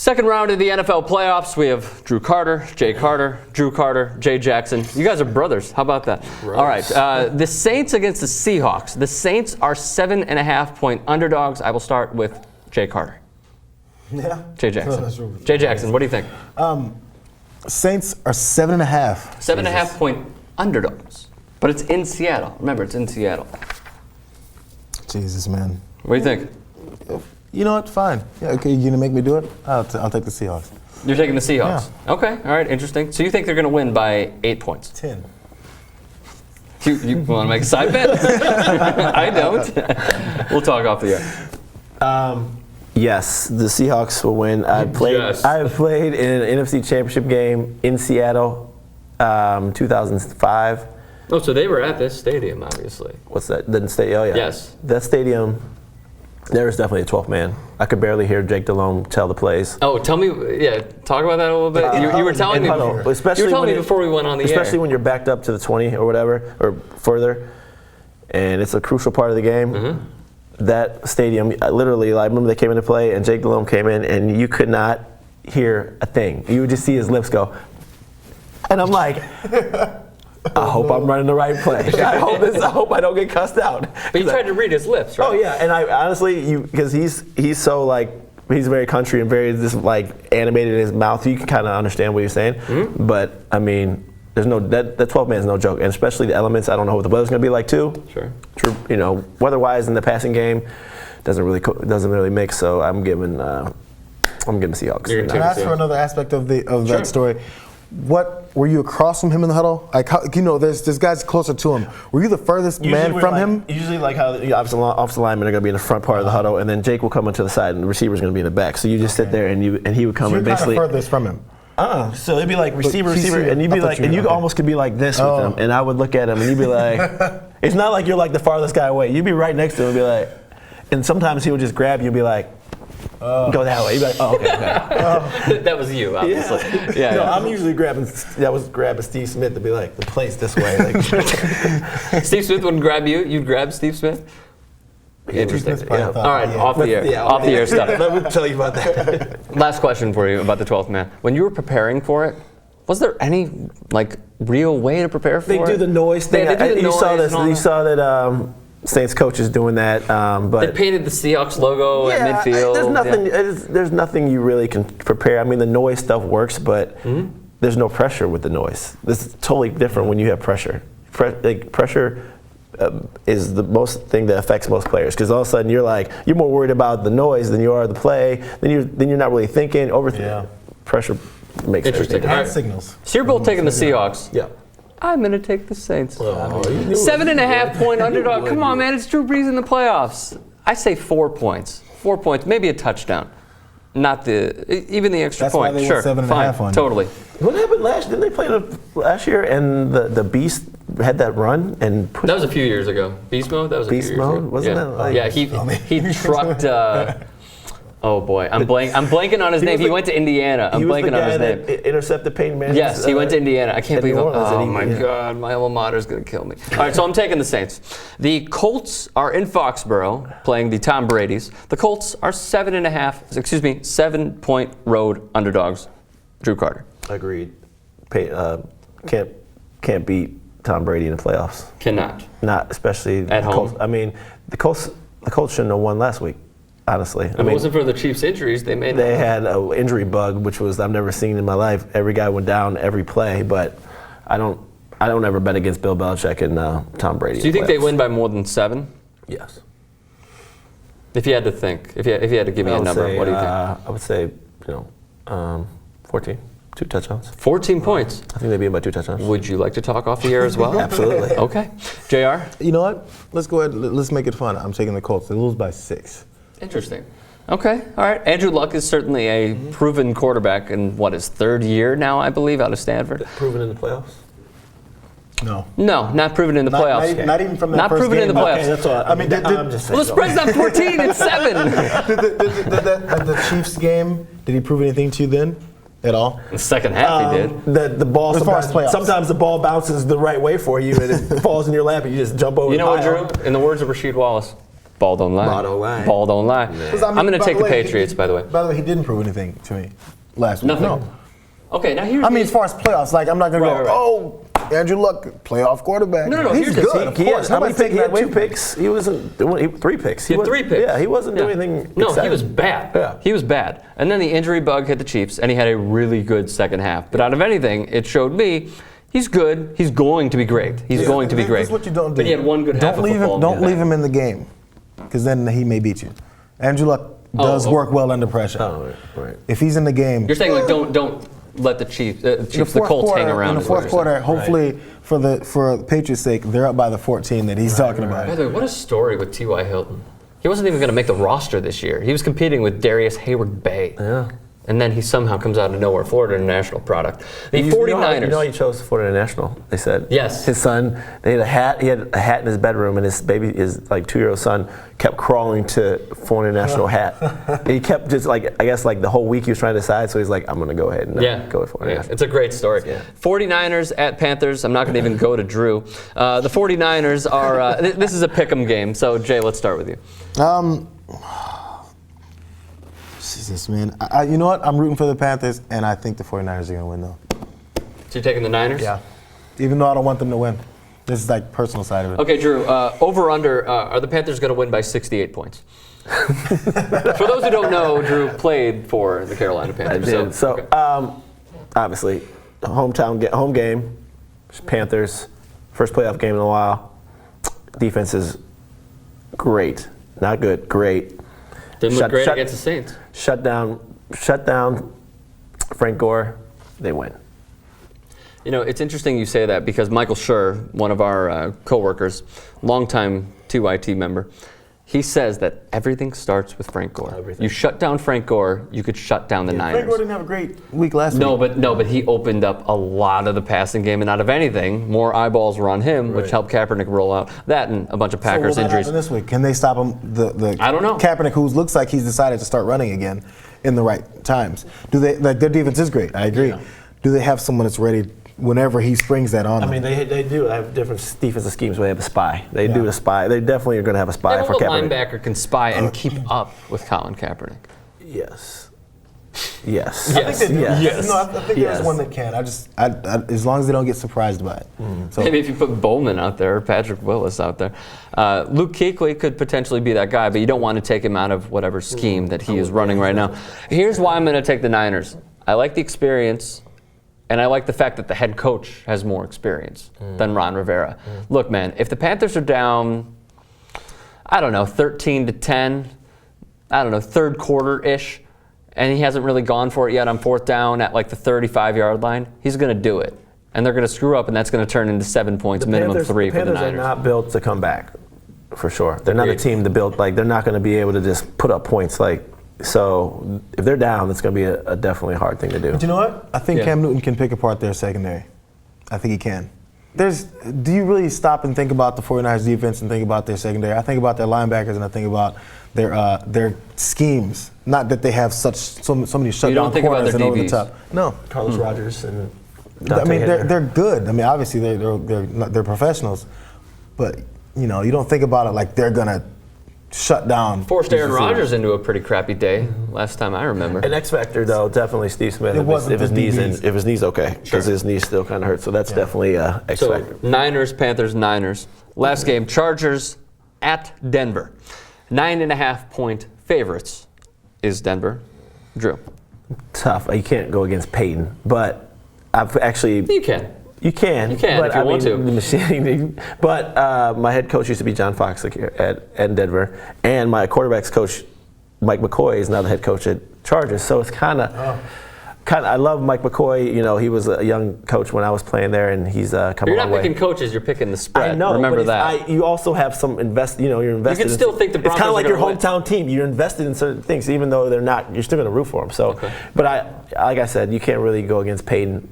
Second round of the NFL playoffs, we have Drew Carter, Drew Carter, Jay Jackson. You guys are brothers. How about that? Gross. All right. The Saints against the Seahawks. The Saints are 7.5-point underdogs. I will start with Jay Carter. Yeah. Jay Jackson. Jay Jackson, what do you think? Saints are 7.5. 7.5-point underdogs. But it's in Seattle. Remember, it's in Seattle. Jesus, man. What do you think? You know what? Fine. Yeah, okay, you're going to make me do it? I'll take the Seahawks. You're taking the Seahawks? Yeah. Okay, all right, interesting. So you think they're going to win by 8 points? 10. You want to make a side bet? I don't. We'll talk off the air. Yes, the Seahawks will win. I have played in an NFC Championship game in Seattle, 2005. Oh, so they were at this stadium, obviously. What's that? The stadium? Oh, yeah. Yes. That stadium, there was definitely a 12th man. I could barely hear Jake Delhomme tell the plays. Oh, tell me, talk about that a little bit. You were telling me before we went on the air. Especially when you're backed up to the 20 or whatever, or further, and it's a crucial part of the game. Mm-hmm. That stadium, literally, I remember they came into play, and Jake Delhomme came in, and you could not hear a thing. You would just see his lips go. And I'm like, I hope I'm running the right play. I hope I don't get cussed out. But you tried to read his lips, right? Oh yeah, and I honestly, because he's so like, he's very country and very just like animated in his mouth. You can kind of understand what he's saying. Mm-hmm. But I mean, there's no that 12 man is no joke, and especially the elements. I don't know what the weather's gonna be like too. Sure. True. You know, weather-wise in the passing game doesn't really mix. So I'm giving Seahawks. Can I ask for another aspect of that story? What were you across from him in the huddle? Like, there's guys closer to him. Were you the furthest man from him? Usually, like how the offensive linemen are going to be in the front part of the huddle, and then Jake will come into the side, and the receiver's going to be in the back. So you just sit there, and he would come so and basically. You're kind of furthest from him. So it'd be like receiver, and you'd be like, and you almost could be like this with him, and I would look at him, and you'd be like, it's not like you're like the farthest guy away. You'd be right next to him, and be like, and sometimes he would just grab you and be like. Go that way. You'd be like, oh, okay. That was you, obviously. Yeah. No, I'm usually grabbing Steve Smith to be like, the place this way. Like. Steve Smith wouldn't grab you. You'd grab Steve Smith. Interesting. Yeah. All right, off the air. Off the air stuff. Let me tell you about that. Last question for you about the 12th man. When you were preparing for it, was there any like real way to prepare for it? They do the noise thing. You saw that. Saints coach is doing that, but they painted the Seahawks logo at midfield. There's nothing you really can prepare. I mean, the noise stuff works, but there's no pressure with the noise. This is totally different when you have pressure. Pressure is the most thing that affects most players because all of a sudden you're more worried about the noise than you are the play. Then you're not really thinking. Pressure makes interesting. Everything. Signals. So you're both taking the Seahawks. Yeah. I'm going to take the Saints. 7.5-point underdog. Come on, man. It's Drew Brees in the playoffs. I say 4 points. 4 points. Maybe a touchdown. Not even the extra point. That's why they sure. Fine. On. Totally. What happened didn't they play last year and the Beast had that run and pushed? That was a few years ago. Beast mode? That was a few years ago. Wasn't that like? Yeah, he trucked. Oh boy, I'm blanking on his name. He went to Indiana. I'm blanking on his name. That intercepted Peyton Manning. Yes, he went to Indiana. I can't believe it. Oh my God, my alma mater is gonna kill me. All right, so I'm taking the Saints. The Colts are in Foxborough playing the Tom Brady's. The Colts are 7-point road underdogs. Drew Carter. Agreed. Can't beat Tom Brady in the playoffs. Cannot. Not especially at home. Colts. I mean, the Colts shouldn't have won last week. Honestly, if it wasn't for the Chiefs' injuries, they may not. They had an injury bug, which I've never seen in my life. Every guy went down every play, but I don't ever bet against Bill Belichick and Tom Brady. Do you think they win by more than 7? Yes. If you had to think, if you had to give me a number, what do you think? I would say 14, 2 touchdowns. 14 points. I think they'd be about 2 touchdowns. Would you like to talk off the air as well? Absolutely. Okay, Jr. You know what? Let's go ahead. Let's make it fun. I'm taking the Colts. They lose by 6. Interesting. Okay, all right. Andrew Luck is certainly a proven quarterback in his 3rd year now, I believe, out of Stanford. Proven in the playoffs? No. No, not not proven in the playoffs. Not even from that Not first proven game. in the playoffs. Okay, that's all. I mean, the spread's not 14, it's 7. Did the Chiefs game, did he prove anything to you then? At all? In the second half, he did. The ball, sometimes the ball bounces the right way for you and it falls in your lap and you just jump over. You know what, Drew? In the words of Rasheed Wallace, Ball don't lie. Ball don't lie. Ball don't lie. I mean, I'm going to by take the way, Patriots, by the way. By the way, he didn't prove anything to me last week. Nothing. No. Okay, now here's I mean, as far as playoffs, like I'm not gonna Right, go. right. Oh, Andrew Luck, playoff quarterback. No, he's here's the good. thing. Of course, nobody's taking he that had away 2 from him. picks. He wasn't doing 3 picks. He had 3 picks. Yeah, he wasn't doing anything. No, exciting. he was bad. Yeah. He was bad. And then the injury bug hit the Chiefs, and he had a really good second half. But out of anything, it showed me he's good. He's going to be great. He's going to be great. That's what you don't do. But he had one good half Don't of leave football. him. Don't leave him in the game, because then he may beat you. Andrew Luck does work well under pressure. Oh, right. If he's in the game, You're saying like don't let the Chiefs, the Colts hang around. In the is what fourth you're saying. quarter, hopefully for the Patriots' sake, they're up by the 14 that he's talking about. By the way, what a story with TY Hilton. He wasn't even going to make the roster this year. He was competing with Darius Hayward-Bay. Yeah. And then he somehow comes out of nowhere, Florida International product. The You 49ers. know he chose Florida International, they said. Yes. His son, he had a hat in his bedroom, and his 2-year-old son kept crawling to Florida International hat. He kept just I guess the whole week he was trying to decide, so he's like, I'm going to go ahead and go with Florida International. It's a great story. Yeah. 49ers at Panthers. I'm not going to even go to Drew. The 49ers are, this is a pick'em game. So, Jay, let's start with you. Jesus, man. You know what? I'm rooting for the Panthers, and I think the 49ers are going to win, though. So you're taking the Niners? Yeah. Even though I don't want them to win. This is personal side of it. Okay, Drew, over-under, are the Panthers going to win by 68 points? For those who don't know, Drew played for the Carolina Panthers. I did. So, obviously, home game, Panthers, first playoff game in a while. Defense is great. Not good, great. Didn't look great against the Saints. Shut down Frank Gore, they win. You know, it's interesting you say that because Michael Schur, one of our coworkers, longtime TYT member, he says that everything starts with Frank Gore. Everything. You shut down Frank Gore, you could shut down the Niners. Frank Gore didn't have a great week last week. But he opened up a lot of the passing game, and out of anything, more eyeballs were on him, which helped Kaepernick roll out. That and a bunch of Packers so will that injuries. happen this week? Can they stop him? I don't know. Kaepernick, who looks like he's decided to start running again in the right times. Do they? Their defense is great. I agree. Yeah. Do they have someone that's ready whenever he springs that on them? I mean, they do have different defensive schemes where they have a spy. They do the spy. They definitely are going to have a spy Yeah, for but the Kaepernick. linebacker can spy and keep up with Colin Kaepernick. Yes. Yes. I think they do. Yes. No, I think Yes. there's one that can. I as long as they don't get surprised by it. So Maybe if you put Bowman out there or Patrick Willis out there. Luke Kuechly could potentially be that guy, but you don't want to take him out of whatever scheme that he is running right now. Here's why I'm going to take the Niners. I like the experience, and I like the fact that the head coach has more experience than Ron Rivera. Look, man, if the Panthers are down, 13-10, third quarter-ish, and he hasn't really gone for it yet on fourth down at the 35-yard line, he's going to do it. And they're going to screw up, and that's going to turn into 7 points, minimum 3 for the Panthers Niners. are not built to come back, for sure. They're not a team to build, they're not going to be able to just put up points. So if they're down, it's going to be a definitely hard thing to do. But you know what? I think Cam Newton can pick apart their secondary. I think he can. Do you really stop and think about the 49ers defense and think about their secondary? I think about their linebackers and I think about their schemes. Not that they have so many shutdown corners and over the top. No. Carlos Rogers and I mean, they're good. I mean, obviously they're professionals, but you don't think about it like they're gonna shut down. Forced Aaron Rodgers into a pretty crappy day last time I remember. An X factor though, definitely Steve Smith. If his knee's okay, because his knee still kind of hurts. So that's definitely a X factor. Niners, Panthers, Niners. Last game, Chargers at Denver. 9.5 point favorites is Denver. Drew. Tough. You can't go against Payton, but I've actually. You can. You can but if you want to. The machine, but my head coach used to be John Fox at Denver, and my quarterbacks coach, Mike McCoy, is now the head coach at Chargers. So it's kind of. I love Mike McCoy. He was a young coach when I was playing there, and he's come You're a long not way. picking coaches. You're picking the spread. I know. Remember but that. You also have some you're invested. You can still think the Broncos It's kind of like are your gonna win. hometown team. You're invested in certain things, even though they're not. You're still going to root for them. So, but like I said, you can't really go against Peyton.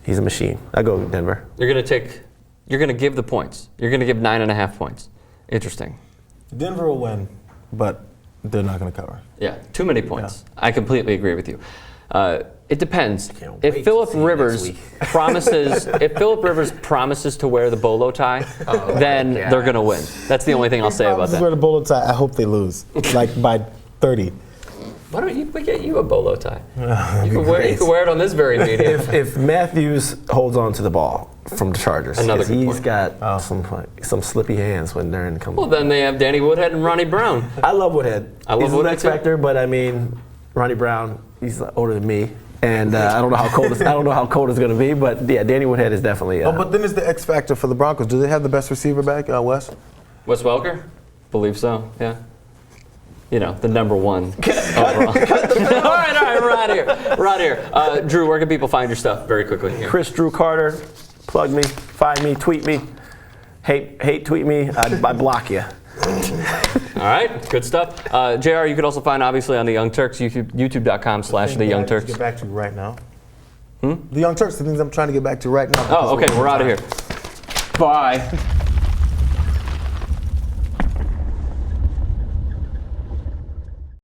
He's a machine. I go with Denver. You're going to give the points. You're going to give 9.5 points. Interesting. Denver will win, but they're not going to cover. Yeah, too many points. I completely agree with you. It depends. Can't wait If to Philip see you next Rivers week. promises to wear the bolo tie, then yeah. they're gonna win. That's the only thing I'll say about This is where that. the bolo tie. I hope they lose, like by 30. Why don't we get you a bolo tie? You can wear it on this very meeting. If Matthews holds on to the ball from the Chargers, Another 'cause good he's point. got some slippy hands when they're in. Well, then they have Danny Woodhead and Ronnie Brown. I love Woodhead. I love he's Woodhead an X too. factor, but I mean, Ronnie Brown, he's older than me, and I don't know how cold it's going to be, but yeah, Danny Woodhead is definitely. Oh, but then is the X factor for the Broncos. Do they have the best receiver back, Wes? Wes Welker? Believe so, yeah. You know, the number one overall. all right, we're out of here. Drew, where can people find your stuff very quickly? Here. Chris Drew Carter, plug me, find me, tweet me, hate tweet me, I block you. All right, good stuff. JR, you can also find obviously on the Young Turks, youtube.com/the Young Turks. Get back to right now. The Young Turks, the things I'm trying to get back to right now. Oh, okay, we're out of here. Bye.